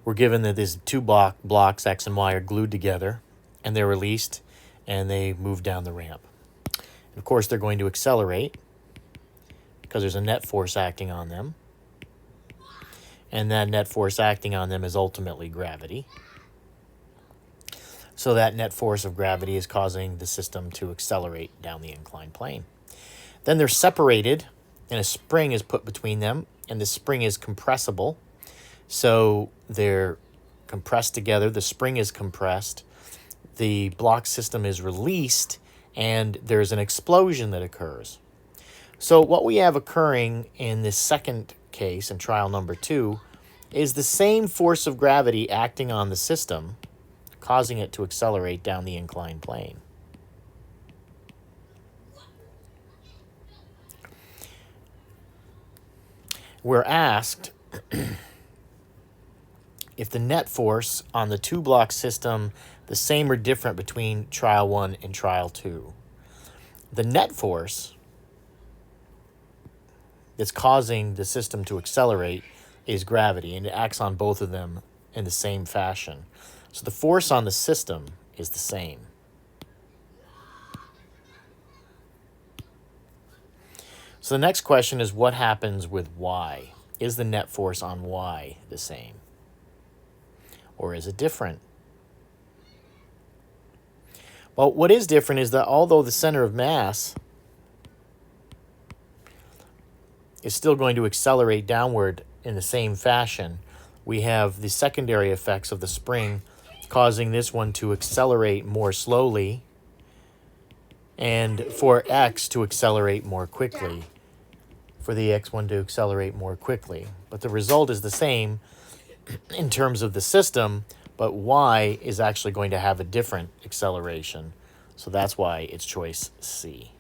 we're given that these two blocks, X and Y, are glued together, and they're released, and they move down the ramp. And of course, they're going to accelerate because there's a net force acting on them. And that net force acting on them is ultimately gravity. So that net force of gravity is causing the system to accelerate down the inclined plane. Then they're separated, and a spring is put between them, and the spring is compressible. So they're compressed together. The spring is compressed. The block system is released, and there's an explosion that occurs. So what we have occurring in this second case, in trial number 2, is the same force of gravity acting on the system, causing it to accelerate down the inclined plane. We're asked if the net force on the two-block system the same or different between trial 1 and trial 2. The net force that's causing the system to accelerate is gravity, and it acts on both of them in the same fashion. So the force on the system is the same. So the next question is, what happens with Y? Is the net force on Y the same? Or is it different? Well, what is different is that although the center of mass is still going to accelerate downward in the same fashion, we have the secondary effects of the spring causing this one to accelerate more slowly and for X to accelerate more quickly, for the X1 to accelerate more quickly. But the result is the same in terms of the system, but Y is actually going to have a different acceleration. So that's why it's choice C.